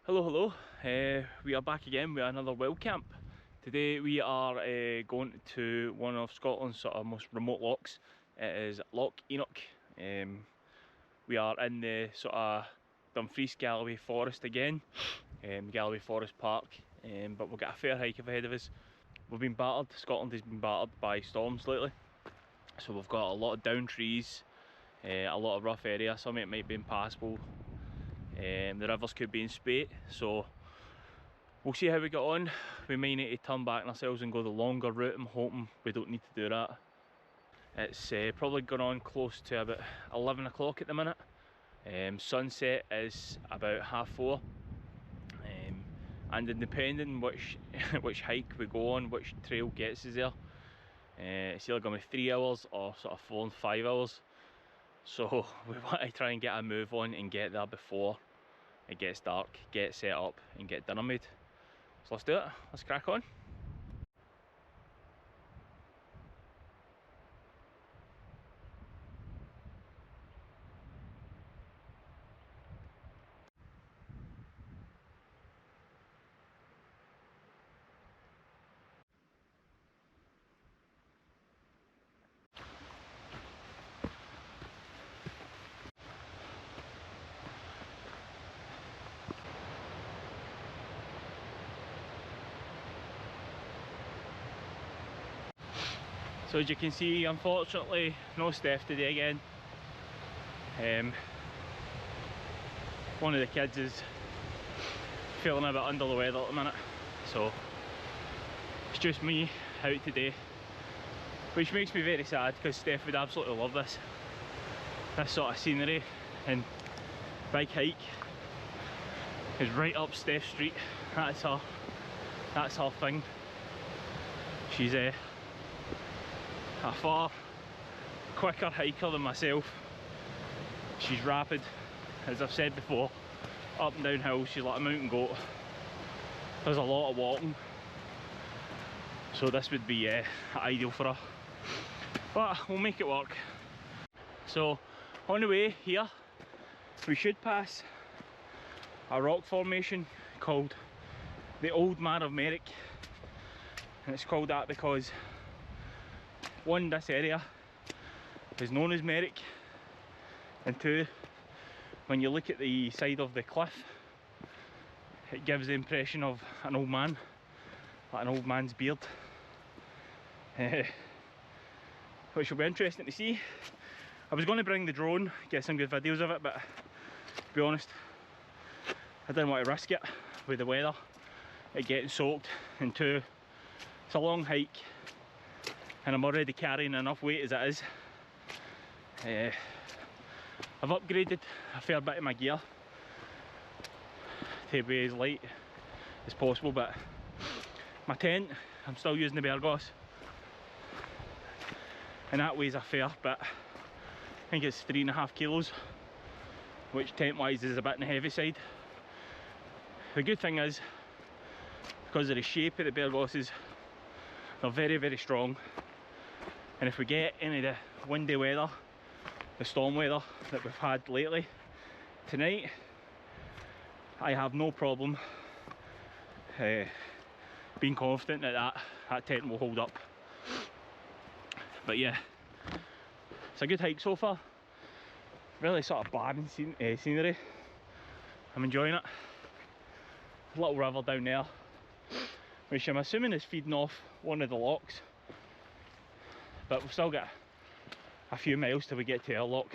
Hello. We are back again with another wild camp. Today we are going to one of Scotland's sort of most remote lochs. It is Loch ENOCH. We are in the sort of Dumfries Galloway Forest again, Galloway Forest Park, but we've got a fair hike ahead of us. We've been battered, Scotland has been battered by storms lately, so we've got a lot of down trees, a lot of rough area. Some of it might be impassable. The rivers could be in spate, so we'll see how we get on. We might need to turn back on ourselves and go the longer route. I'm hoping we don't need to do that. It's probably gone on close to about 11 o'clock at the minute. Sunset is about 4:30. And depending which hike we go on, which trail gets us there, it's either going to be 3 hours or sort of 4 and 5 hours. So we want to try and get a move on and get there before it gets dark, get set up and get dinner made. So let's do it, let's crack on. So as you can see, unfortunately, no Steph today again. One of the kids is feeling a bit under the weather at the minute, so it's just me out today, which makes me very sad because Steph would absolutely love this sort of scenery. And big hike is right up Steph Street. That's her thing. She's a far quicker hiker than myself. She's rapid, as I've said before, up and down hills. She's like a mountain goat. There's a lot of walking, so this would be ideal for her, but we'll make it work. So on the way here we should pass a rock formation called the Old Man of Merrick, and it's called that because one, this area is known as Merrick, and two, when you look at the side of the cliff, it gives the impression of an old man, like an old man's beard, which will be interesting to see. I was going to bring the drone, get some good videos of it, but to be honest, I didn't want to risk it with the weather, it getting soaked, and two, it's a long hike and I'm already carrying enough weight as it is. I've upgraded a fair bit of my gear to be as light as possible, but my tent, I'm still using the Bergos, and that weighs a fair bit. I think it's 3.5 kilos, which tent wise is a bit on the heavy side. The good thing is, because of the shape of the Bergoses, they're very strong, and if we get any of the windy weather, the storm weather that we've had lately, tonight, I have no problem being confident that that tent will hold up. But yeah, it's a good hike so far. Really sort of barren scenery. I'm enjoying it. Little river down there, which I'm assuming is feeding off one of the lochs, but we've still got a few miles till we get to our loch.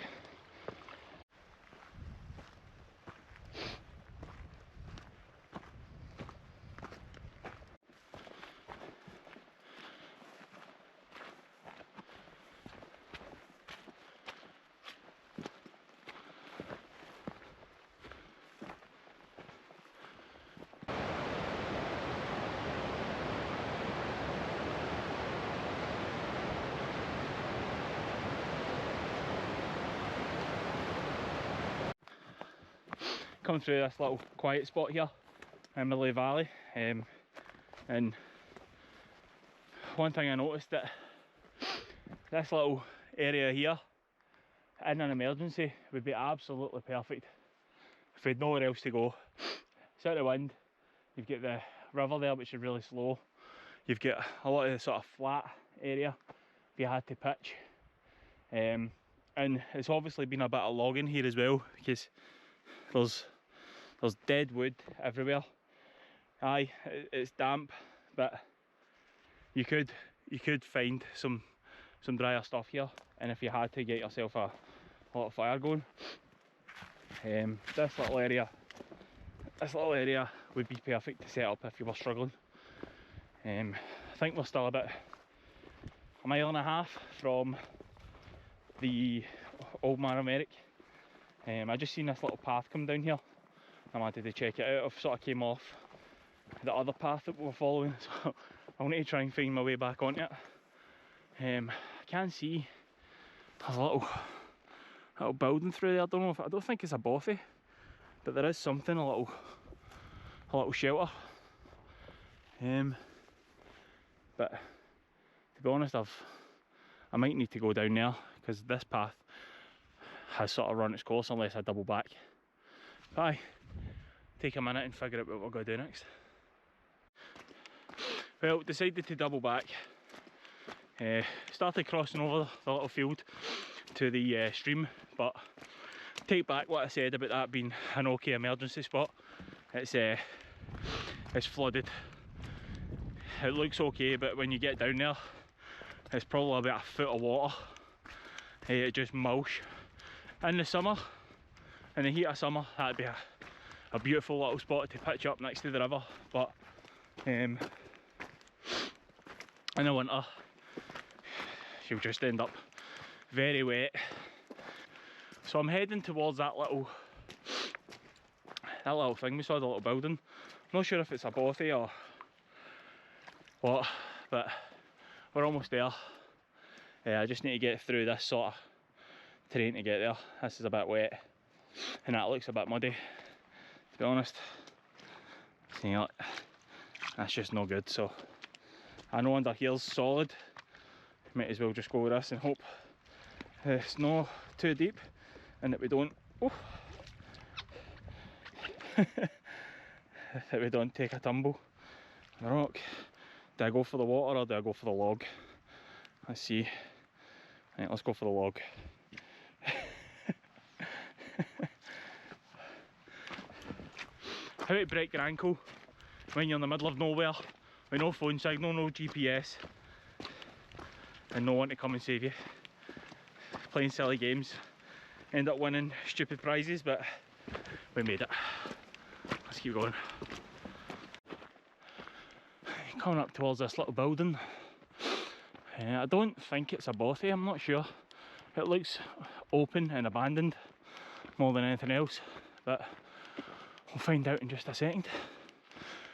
Come through this little quiet spot here in the valley, and one thing I noticed, that this little area here in an emergency would be absolutely perfect if we had nowhere else to go. set of wind. You've got the river there, which is really slow. You've got a lot of the sort of flat area if you had to pitch. And it's obviously been a bit of logging here as well, because there's dead wood everywhere. Aye, it's damp, but you could find some drier stuff here, and if you had to get yourself a lot of fire going. This little area would be perfect to set up if you were struggling. I think we're still about a mile and a half from the old Man of Merrick. I just seen this little path come down here. I wanted to check it out. I've sort of came off the other path that we were following, so I want to try and find my way back onto it. I can see there's a little building through there. I don't think it's a bothy, but there is something, a little shelter. But to be honest, I might need to go down there, because this path has sort of run its course unless I double back. Bye. Take a minute and figure out what we're going to do next. Well, decided to double back. Started crossing over the little field to the stream, but take back what I said about that being an okay emergency spot. It's flooded. It looks okay, but when you get down there, it's probably about a foot of water. It just mulch. In the summer, in the heat of summer, that'd be a beautiful little spot to pitch up next to the river, but in the winter you'll just end up very wet. So I'm heading towards that little thing we saw, the little building. I'm not sure if it's a bothy or what, but we're almost there. I just need to get through this sort of terrain to get there. This is a bit wet and that looks a bit muddy, to be honest. See, that's just no good. So I know under here's solid. Might as well just go with this and hope it's not too deep and that we don't that we don't take a tumble on the rock. Do I go for the water or do I go for the log? Let's see. Right, let's go for the log. How to break your ankle when you're in the middle of nowhere with no phone signal, no GPS, and no one to come and save you. Playing silly games, end up winning stupid prizes, but we made it. Let's keep going. Coming up towards this little building. I don't think it's a bothy, I'm not sure. It looks open and abandoned more than anything else, but we'll find out in just a second.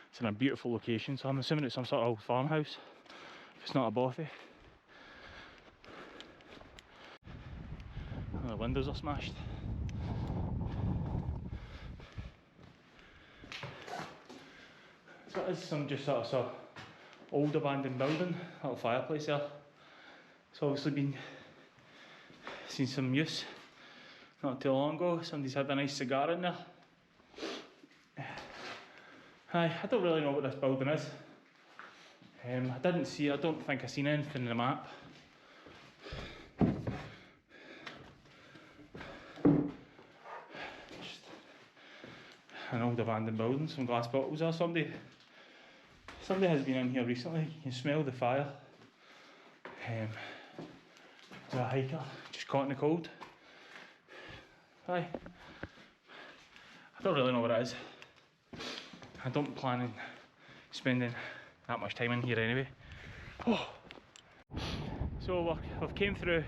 It's in a beautiful location, so I'm assuming it's some sort of old farmhouse if it's not a bothy. Oh, the windows are smashed. So it is some just sort of old abandoned building, little fireplace there. It's obviously seen some use not too long ago. Somebody's had a nice cigar in there. I don't really know what this building is. I don't think I seen anything in the map. Just an old abandoned building, some glass bottles there. Somebody has been in here recently. You can smell the fire. There's a hiker just caught in the cold. Aye. I don't really know what it is. I don't plan on spending that much time in here anyway. Oh. So we've came through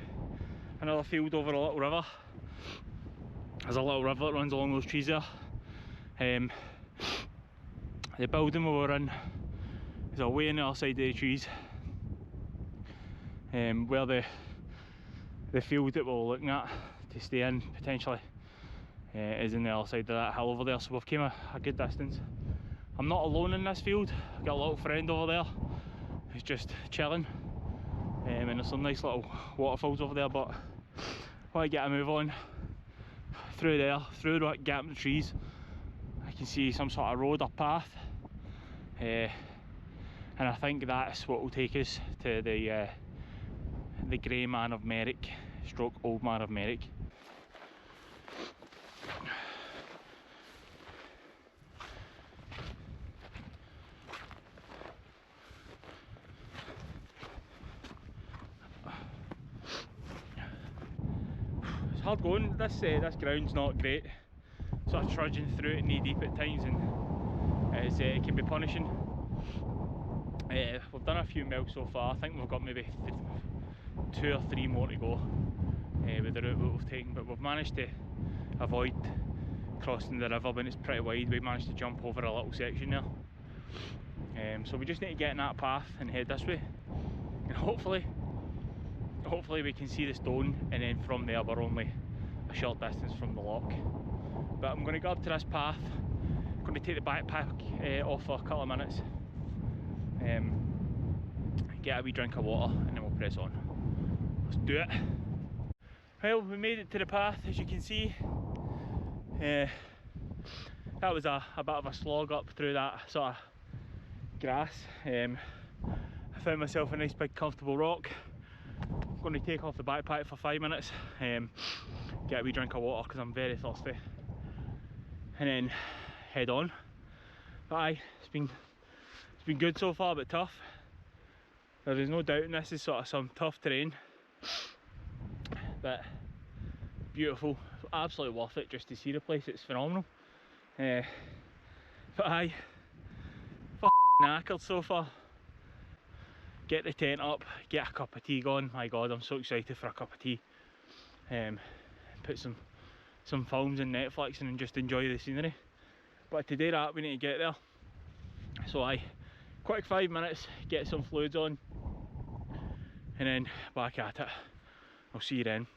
another field over a little river. There's a little river that runs along those trees there. The building we were in is away on the other side of the trees. Where the field that we're looking at to stay in potentially is in the other side of that hill over there. So we've came a good distance. I'm not alone in this field. I've got a little friend over there who's just chilling, and there's some nice little waterfalls over there, but while I get a move on through there, through that gap in the trees, I can see some sort of road or path, and I think that's what will take us to the Grey Man of Merrick, stroke Old Man of Merrick. It's hard going. This ground's not great. Sort of trudging through it knee deep at times, and it can be punishing. We've done a few miles so far. I think we've got maybe 2 or 3 more to go with the route that we've taken, but we've managed to avoid crossing the river when it's pretty wide. We managed to jump over a little section there. So we just need to get in that path and head this way, and hopefully we can see the stone, and then from there we're only a short distance from the loch. But I'm going to go up to this path. I'm going to take the backpack off for a couple of minutes, get a wee drink of water, and then we'll press on. Let's do it. Well, we made it to the path, as you can see. That was a bit of a slog up through that sort of grass. I found myself a nice big comfortable rock. I'm going to take off the backpack for 5 minutes, get a wee drink of water because I'm very thirsty, and then head on. But aye, it's been good so far, but tough. There is no doubt this is sort of some tough terrain, but beautiful, absolutely worth it just to see the place. It's phenomenal. But aye, knackered so far. Get the tent up, get a cup of tea going. My god, I'm so excited for a cup of tea. Put some films in Netflix and just enjoy the scenery. But to do that we need to get there. So aye, quick 5 minutes, get some fluids on, and then back at it. I'll see you then.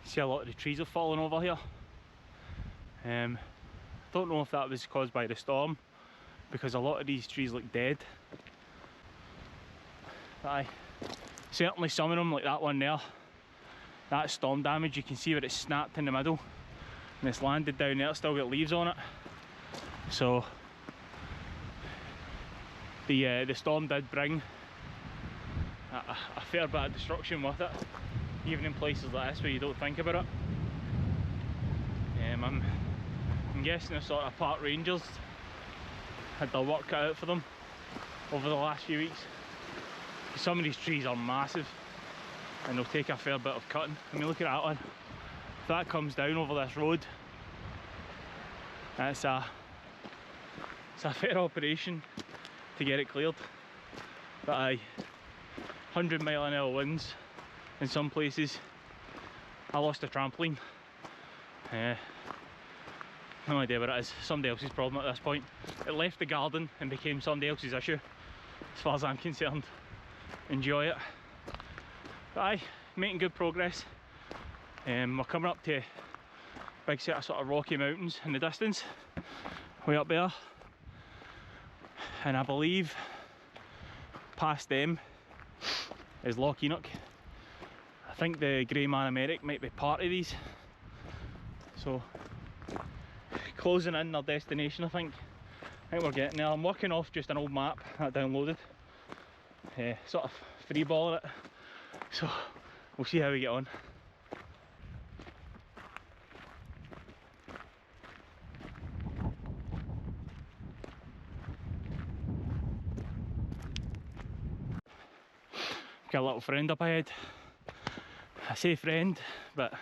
See, a lot of the trees have fallen over here. Don't know if that was caused by the storm, because a lot of these trees look dead. But aye, certainly some of them, like that one there, that's storm damage. You can see where it's snapped in the middle and it's landed down there. It's still got leaves on it. So the storm did bring a fair bit of destruction with it, even in places like this where you don't think about it. I'm guessing the sort of park rangers had their work cut out for them over the last few weeks. Some of these trees are massive and they'll take a fair bit of cutting. I mean, look at that one. If that comes down over this road, it's a fair operation to get it cleared. But aye, 100-mile-an-hour winds in some places. I lost a trampoline. No idea what it is. Somebody else's problem at this point. It left the garden and became somebody else's issue, as far as I'm concerned. Enjoy it. But aye, making good progress. We're coming up to a big set of sort of rocky mountains in the distance, way up there. And I believe past them is Loch ENOCH. I think the Grey Man of Merrick might be part of these. So, closing in their destination, I think we're getting there. I'm working off just an old map that I downloaded, sort of freeballing it, so we'll see how we get on. Got a little friend up ahead. I say friend, but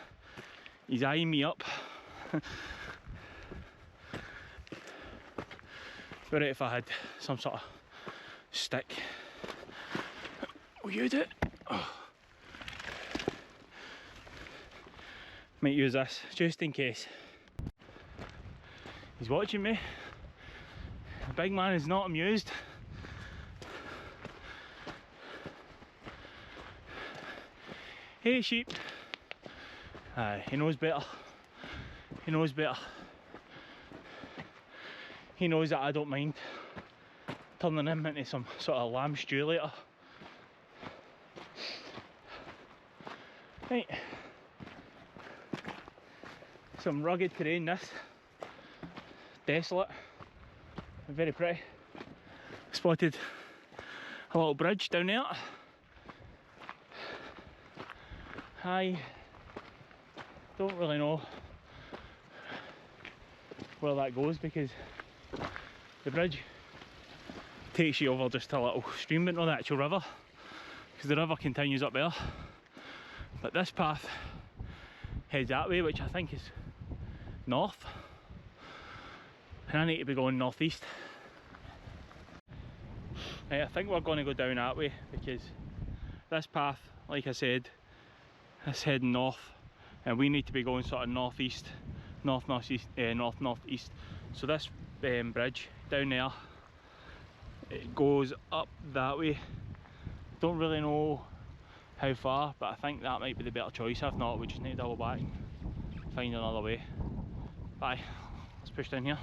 he's eyeing me up. But if I had some sort of stick, we'll use it. Oh. Might use this just in case. He's watching me. The big man is not amused. Hey sheep. Aye, he knows better. He knows better. He knows that I don't mind turning him into some sort of lamb stew later. Right. Some rugged terrain this. Desolate. Very pretty. Spotted a little bridge down there. I don't really know where that goes because the bridge takes you over just a little stream but not the actual river, because the river continues up there. But this path heads that way, which I think is north, and I need to be going northeast. Right, I think we're going to go down that way because this path, like I said, is heading north and we need to be going sort of northeast, northeast. So this bridge down there, it goes up that way. Don't really know how far, but I think that might be the better choice. If not, we just need to double back and find another way. Bye, let's push down here.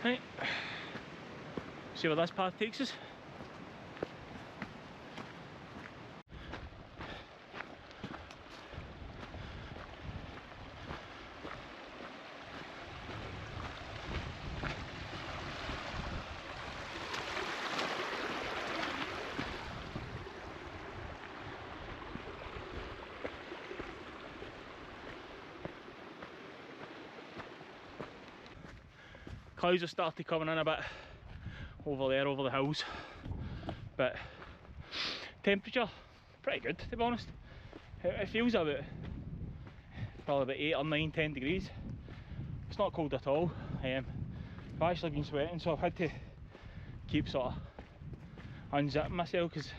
Right, see where this path takes us. Clouds have started coming in a bit over there, over the hills, but temperature pretty good to be honest. It feels about probably about 8 or 9, 10 degrees. It's not cold at all. I've actually been sweating, so I've had to keep sort of unzipping myself because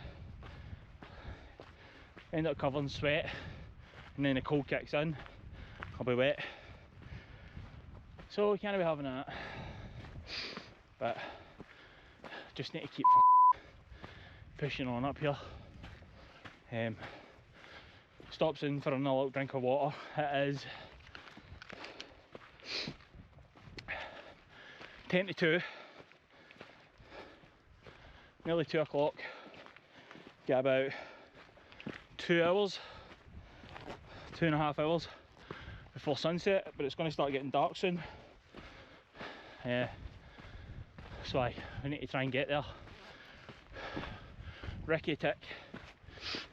I end up covering sweat and then the cold kicks in, I'll be wet. So we can't be having that. But just need to keep pushing on up here. Stops in for another little drink of water. It is 10 to 2, nearly 2 o'clock. Get about 2 hours, 2.5 hours before sunset, but it's going to start getting dark soon. So we need to try and get there, ricky tick,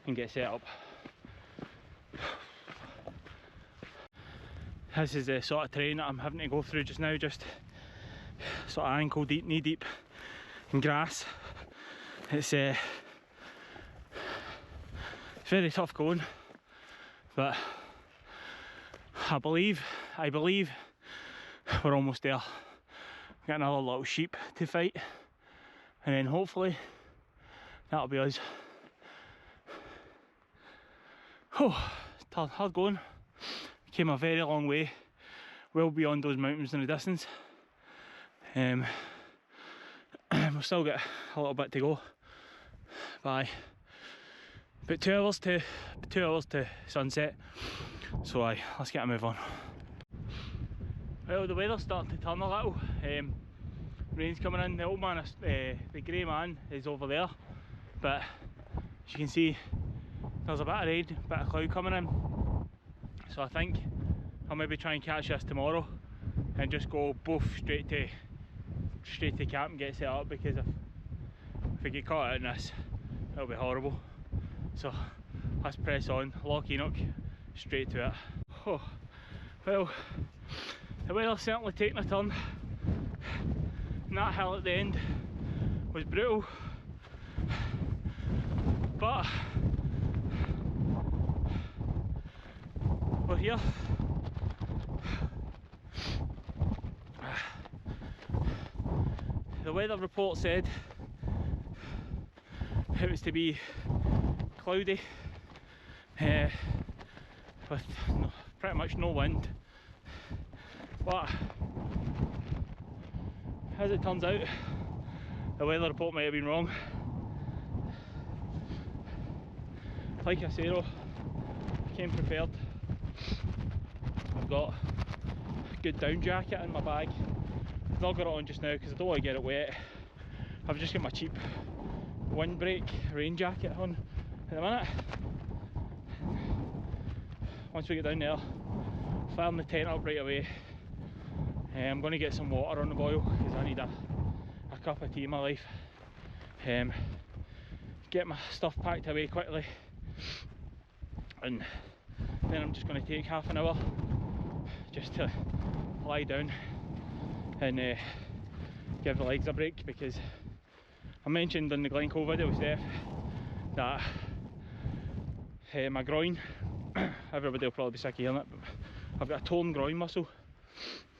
and get set up. This is the sort of terrain that I'm having to go through just now, just sort of ankle deep, knee deep in grass. It's very tough going, but I believe we're almost there. Got another little sheep to fight, and then hopefully that'll be us. Oh, it's hard going. Came a very long way, well beyond those mountains in the distance. We've still got a little bit to go. Bye. About 2 hours to sunset. So let's get a move on. Well, the weather's starting to turn a little. Rain's coming in. The old man, the grey man, is over there. But as you can see, there's a bit of rain, a bit of cloud coming in. So I think I'll maybe try and catch this tomorrow and just go boof straight to camp and get set up, because if we get caught out in this, it'll be horrible. So let's press on. Loch ENOCH, straight to it. Oh, well, the weather's certainly taking a turn, and that hill at the end was brutal, but we're here. the weather report said it was to be cloudy with pretty much no wind, but as it turns out the weather report might have been wrong. Like I say though, I came prepared. I've got a good down jacket in my bag. I've not got it on just now because I don't want to get it wet. I've just got my cheap windbreak rain jacket on at the minute. Once we get down there, firing the tent up right away. I'm going to get some water on the boil because I need a cup of tea in my life. Get my stuff packed away quickly, and then I'm just going to take half an hour just to lie down and give the legs a break, because I mentioned in the Glencoe video, Steph, that my groin, everybody will probably be sick of hearing it, but I've got a torn groin muscle.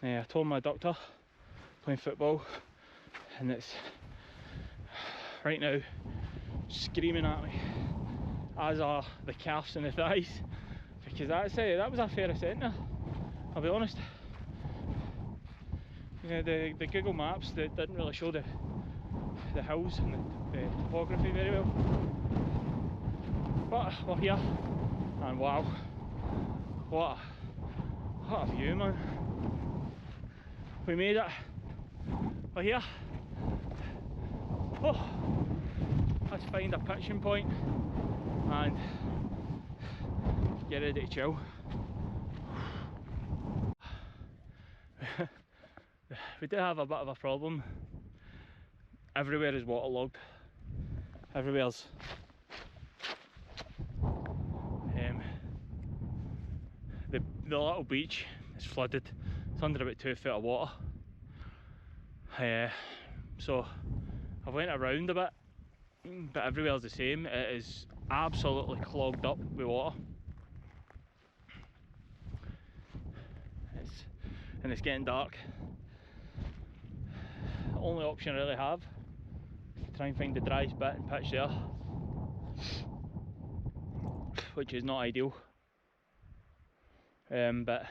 I tore my adductor playing football, and it's right now screaming at me, as are the calves and the thighs, because that was a fair centre, I'll be honest. You know, the Google Maps that didn't really show the hills and the topography very well, but we're here, and wow, what a view, man. We made it. We're here. Oh, let's find a pitching point and get ready to chill. We do have a bit of a problem. Everywhere is waterlogged. Everywhere's the little beach is flooded. It's under about 2 feet of water. So I've went around a bit, but everywhere's the same. It is absolutely clogged up with water. And it's getting dark. The only option I really have is to try and find the driest bit and pitch there, which is not ideal. But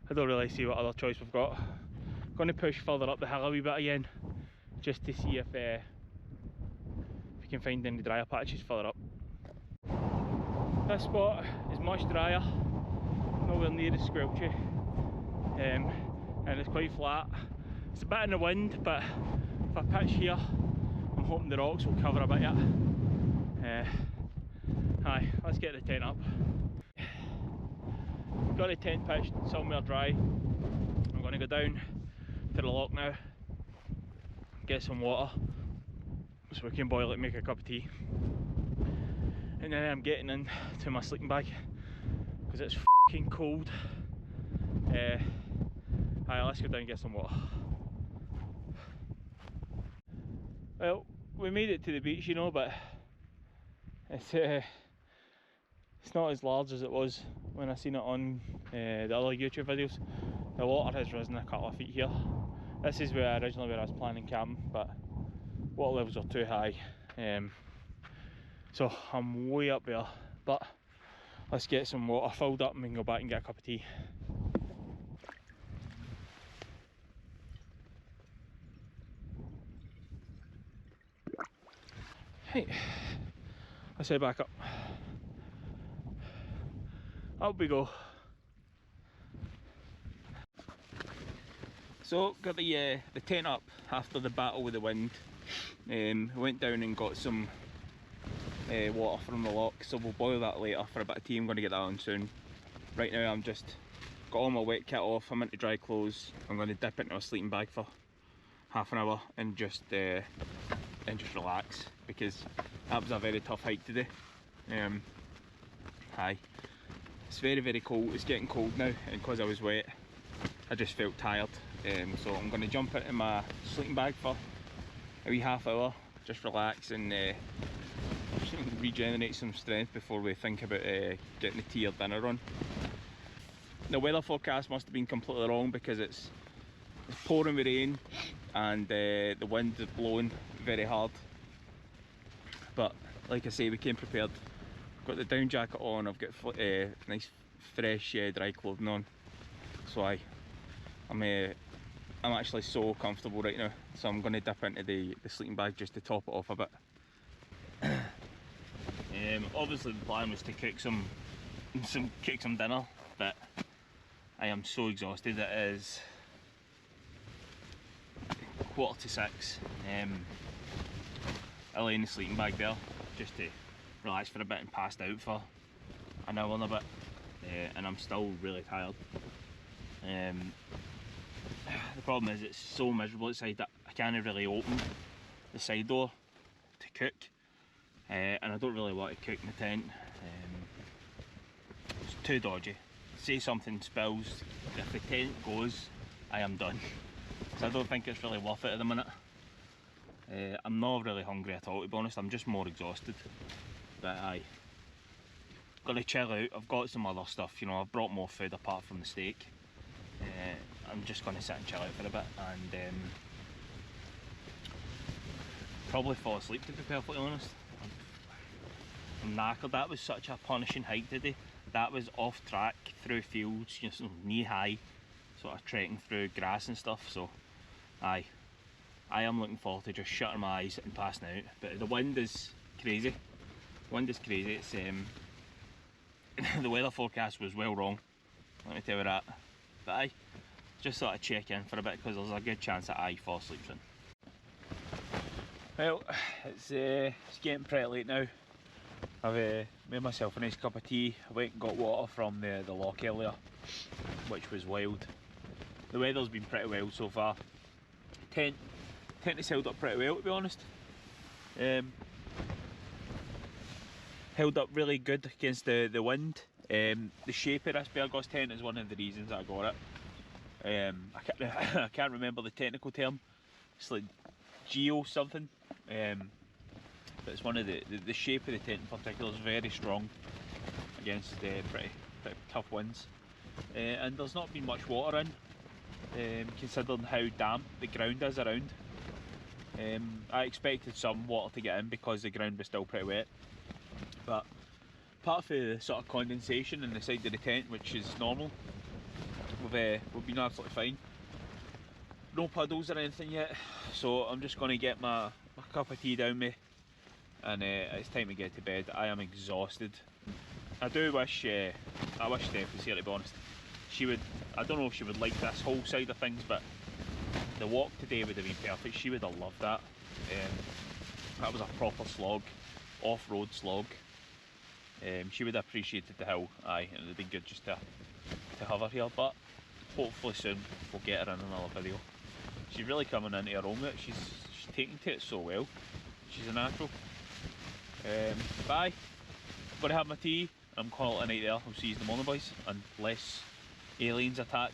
I don't really see what other choice we've got. I'm going to push further up the hill a wee bit again, just to see if we can find any drier patches further up. This spot is much drier, nowhere near as squelchy, and it's quite flat. It's a bit in the wind, but if I pitch here, I'm hoping the rocks will cover a bit yet. Aye, let's get the tent up. Got the tent pitched somewhere dry. I'm going to go down to the loch now, get some water so we can boil it, make a cup of tea, and then I'm getting into my sleeping bag because it's f***ing cold. Aye, let's go down and get some water. Well, we made it to the beach, you know, but it's not as large as it was when I seen it on the other YouTube videos. The water has risen a couple of feet here. This is where I was planning camping, but water levels are too high, so I'm way up there. But let's get some water filled up and we can go back and get a cup of tea. Right, let's head back up. Up we go. So got the tent up after the battle with the wind. Went down and got some water from the loch, so we'll boil that later for a bit of tea. I'm going to get that on soon. Right now I'm just got all my wet kit off, I'm into dry clothes. I'm going to dip into a sleeping bag for half an hour and just relax, because that was a very tough hike today. Aye, it's very cold, it's getting cold now, and because I was wet I just felt tired, so I'm going to jump into my sleeping bag for a wee half hour, just relax and regenerate some strength before we think about getting the tea or dinner on. The weather forecast must have been completely wrong, because it's It's pouring with rain and the wind is blowing very hard. But like I say, we came prepared. Got the down jacket on, I've got nice fresh dry clothing on. So I'm actually so comfortable right now. So I'm going to dip into the sleeping bag just to top it off a bit. Obviously the plan was to cook some dinner, but I am so exhausted. It is 5:45. I lay in the sleeping bag there just to relax for a bit and passed out for an hour and a bit, and I'm still really tired. The problem is it's so miserable outside that I can't really open the side door to cook, and I don't really want to cook in the tent. It's too dodgy. Say something spills, if the tent goes, I am done. So I don't think it's really worth it at the minute. I'm not really hungry at all, to be honest. I'm just more exhausted. But gotta chill out. I've got some other stuff, you know. I've brought more food apart from the steak. I'm just gonna sit and chill out for a bit and probably fall asleep, to be perfectly honest. I'm knackered. That was such a punishing hike today. That was off track through fields, you know, knee high, sort of trekking through grass and stuff. So I am looking forward to just shutting my eyes and passing out. But the wind is crazy. It's the weather forecast was well wrong, let me tell you that. But just thought I'd check in for a bit because there's a good chance that I fall asleep soon. Well, it's getting pretty late now. I've made myself a nice cup of tea. I went and got water from the loch earlier, which was wild. The weather's been pretty wild so far. Tent has held up pretty well, to be honest. Held up really good against the wind. The shape of this Bear Ghost tent is one of the reasons I got it. I can't remember the technical term. It's like geo something. But it's one of the shape of the tent in particular is very strong against pretty tough winds. And there's not been much water in, considering how damp the ground is around. I expected some water to get in because the ground was still pretty wet. But apart from the sort of condensation in the side of the tent, which is normal, we've been absolutely fine. No puddles or anything yet, so I'm just going to get my cup of tea down me, and it's time to get to bed. I am exhausted. I wish Steph was here, to be honest. I don't know if she would like this whole side of things, but the walk today would have been perfect. She would have loved that. That was a proper slog, off-road slog. She would have appreciated the hill, and it would have been good just to have her here, but hopefully soon we'll get her in another video. She's really coming into her own with it. She's taking to it so well. She's a natural. Bye. I'm going to have my tea. I'm calling it a night there. I'll see you in the morning, boys, unless aliens attack.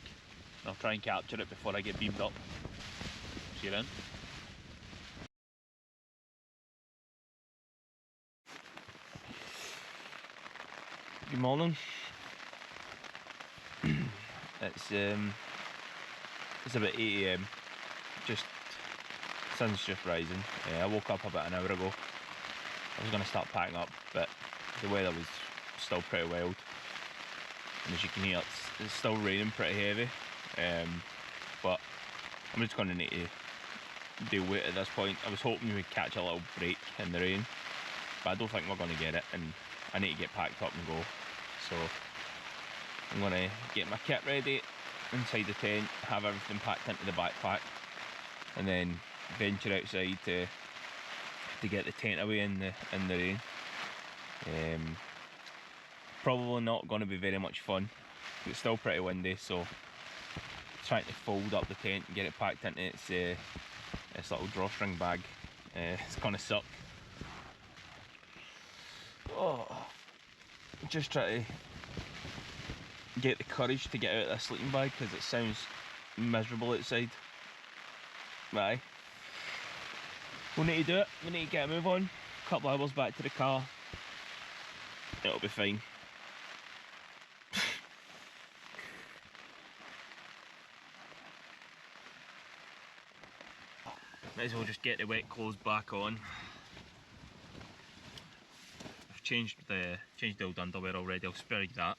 I'll try and capture it before I get beamed up. See you then. Good morning. It's about 8 AM. Sun's just rising. I woke up about an hour ago. I was going to start packing up, but the weather was still pretty wild. And as you can hear, it's still raining pretty heavy. But I'm just going to need to deal with it at this point. I was hoping we'd catch a little break in the rain, but I don't think we're going to get it, and I need to get packed up and go. So I'm going to get my kit ready inside the tent, have everything packed into the backpack, and then venture outside to get the tent away in the rain. Probably not going to be very much fun. It's still pretty windy, so trying to fold up the tent and get it packed into its little drawstring bag, it's going to suck. Just try to get the courage to get out of this sleeping bag because it sounds miserable outside. Right. We'll need to do it. We need to get a move on. A couple of hours back to the car. It'll be fine. Might as well just get the wet clothes back on. I've changed the old underwear already, I'll spare you that.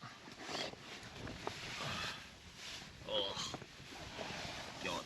Oh, God.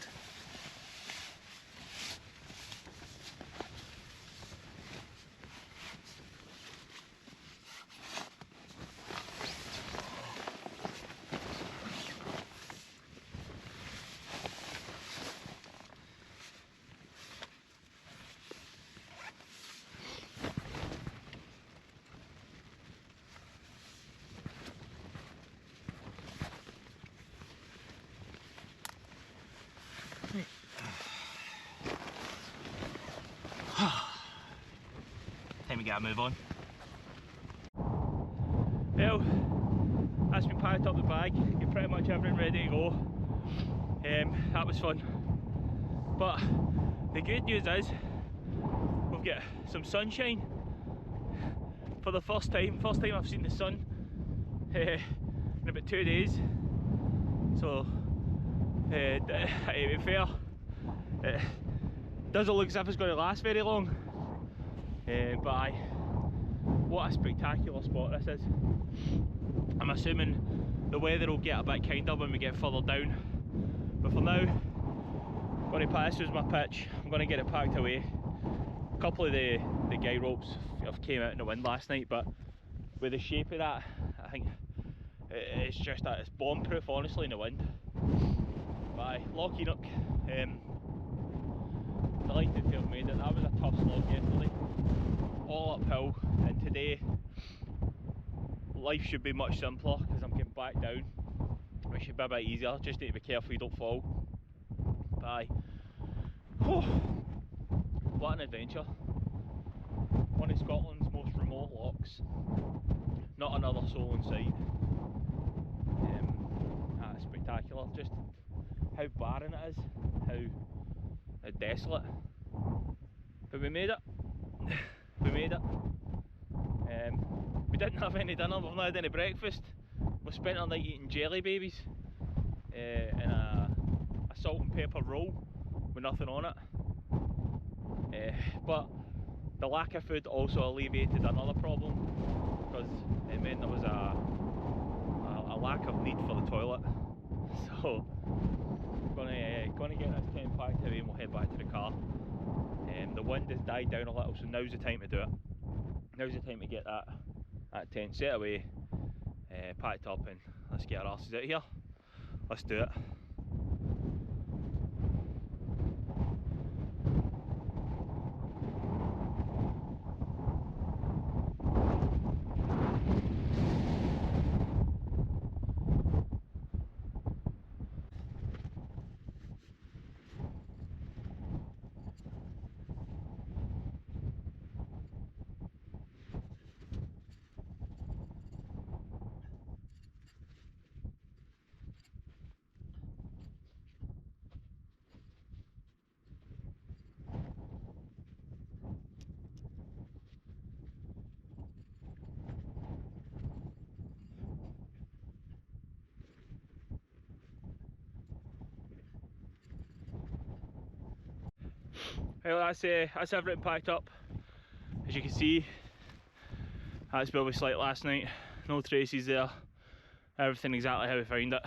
Time to get a move on. Well, as we packed up the bag, get pretty much everything ready to go. That was fun. But the good news is we've got some sunshine for the first time. First time I've seen the sun in about 2 days. So to be fair, it doesn't look as if it's going to last very long. But aye, what a spectacular spot this is. I'm assuming the weather will get a bit kinder when we get further down, but for now I'm going to pass. This was my pitch, I'm going to get it packed away. A couple of the guy ropes have came out in the wind last night, but with the shape of that, I think it's just that it's bomb proof honestly in the wind. But aye, Loch ENOCH, delighted to have made it. That was a tough slog yesterday, all uphill, and today life should be much simpler because I'm getting back down, which should be a bit easier. Just need to be careful you don't fall. But aye, what an adventure. One of Scotland's most remote lochs, not another soul in sight. That's spectacular, just how barren it is, how desolate. But we made it. We made it. We didn't have any dinner, we've not had any breakfast. We spent our night eating jelly babies and a salt and pepper roll with nothing on it. But the lack of food also alleviated another problem, because it meant there was a lack of need for the toilet. So gonna get this tent packed away and we'll head back to the car. The wind has died down a little, so now's the time to do it. Now's the time to get that tent set away, packed up, and let's get our asses out of here. Let's do it. Well, that's everything packed up. As you can see, that's where we slept last night. No traces there. Everything exactly how we found it.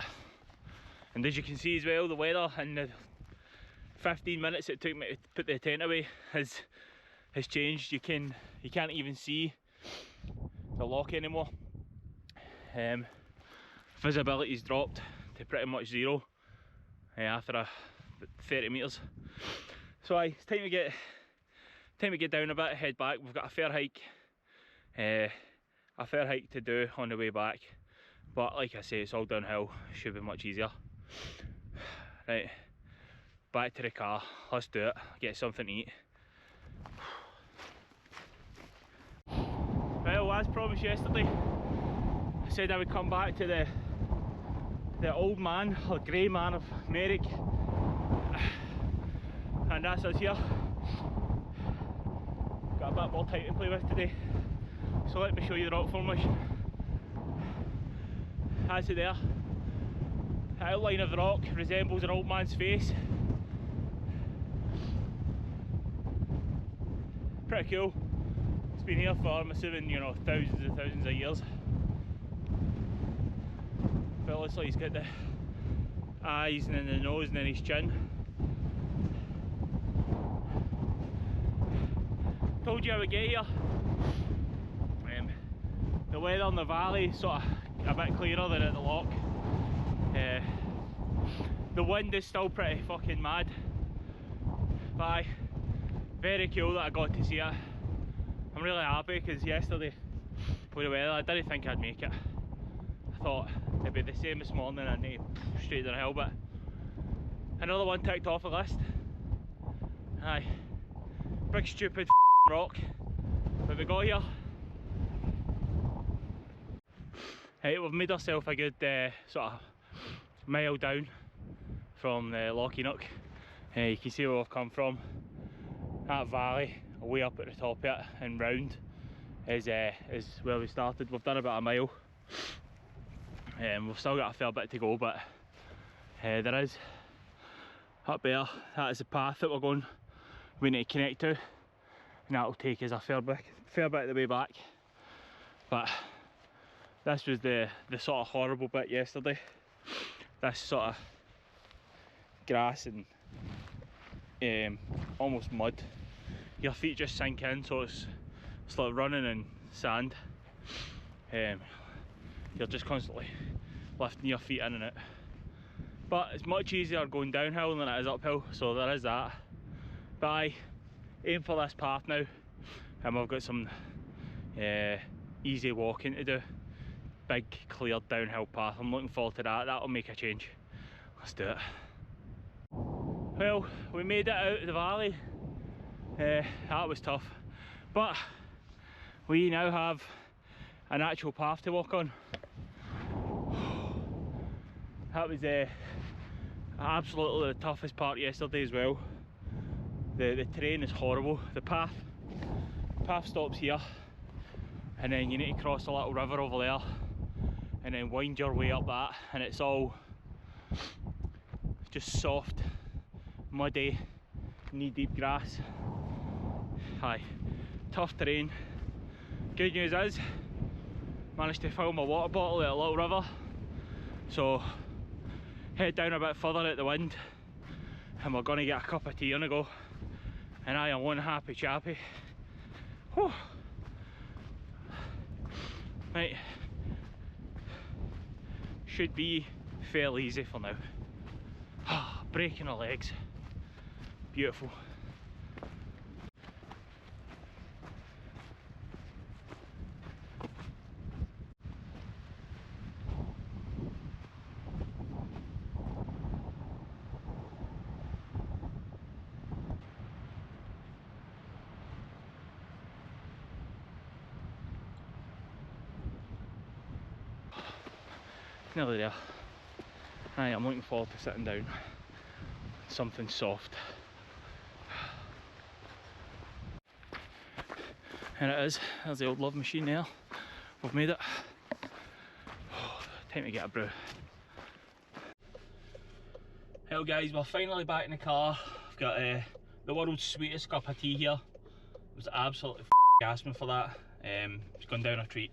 And as you can see as well, the weather in the 15 minutes it took me to put the tent away has changed. You can't even see the loch anymore. Visibility's dropped to pretty much zero after about 30 metres. So aye, it's time to get down a bit, head back. We've got a fair hike to do on the way back, but like I say, it's all downhill, should be much easier. Right, back to the car, let's do it, get something to eat. Well, as promised yesterday, I said I would come back to the old man, or grey man of Merrick, and that's us here. Got a bit more time to play with today, so let me show you the rock formation. As it there, the outline of the rock resembles an old man's face. pretty cool. It's been here for, I'm assuming, you know, thousands and thousands of years. But it looks like he's got the eyes and then the nose and then his chin. Told you I would get here. The weather in the valley is sort of a bit clearer than at the loch. The wind is still pretty fucking mad. But aye, very cool that I got to see it. I'm really happy because yesterday with the weather I didn't think I'd make it. I thought it'd be the same this morning and straight down the hill, but another one ticked off the list. Aye, big stupid rock, but we got here. Right, we've made ourselves a good sort of mile down from the Loch ENOCH. You can see where we've come from. That valley, way up at the top of it and round, is where we started. We've done about a mile. We've still got a fair bit to go, but there is up there. That is the path that we're going. We need to connect to, and that'll take us a fair bit of the way back. But this was the sort of horrible bit yesterday. This sort of grass and almost mud. Your feet just sink in, so it's like running in sand. You're just constantly lifting your feet in and out. But it's much easier going downhill than it is uphill, so there is that. But I aim for this path now, and we've got some easy walking to do. Big cleared downhill path. I'm looking forward to that. That'll make a change. Let's do it. Well, we made it out of the valley. That was tough, but we now have an actual path to walk on. That was absolutely the toughest part yesterday as well. The terrain is horrible. The path stops here, and then you need to cross a little river over there and then wind your way up that, and it's all just soft, muddy, knee-deep grass. Aye, tough terrain. Good news is, managed to fill my water bottle at a little river, so head down a bit further at the wind and we're going to get a cup of tea on the go, and I am one happy chappy. Whew. Right, should be fairly easy for now. Breaking the legs, beautiful. Nearly there. I am looking forward to sitting down. Something soft. And it is. There's the old love machine there. We've made it. Time to get a brew. Hello guys, we're finally back in the car. I've got the world's sweetest cup of tea here. I was absolutely gasping for that. It's gone down a treat.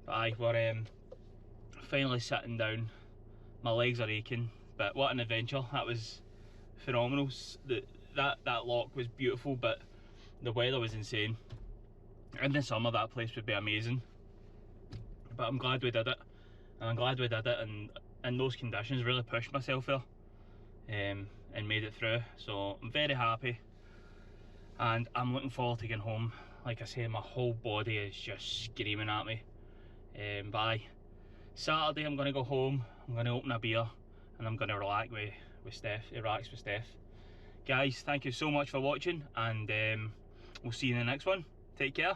But aye, we're finally sitting down. My legs are aching, but what an adventure. That was phenomenal. That loch was beautiful, but the weather was insane. In the summer that place would be amazing, but I'm glad we did it, and I'm glad we did it and in those conditions really pushed myself there and made it through. So I'm very happy, and I'm looking forward to getting home. Like I say, my whole body is just screaming at me. But aye, Saturday I'm going to go home, I'm going to open a beer and I'm going to relax with Steph. Guys, thank you so much for watching, and we'll see you in the next one. Take care.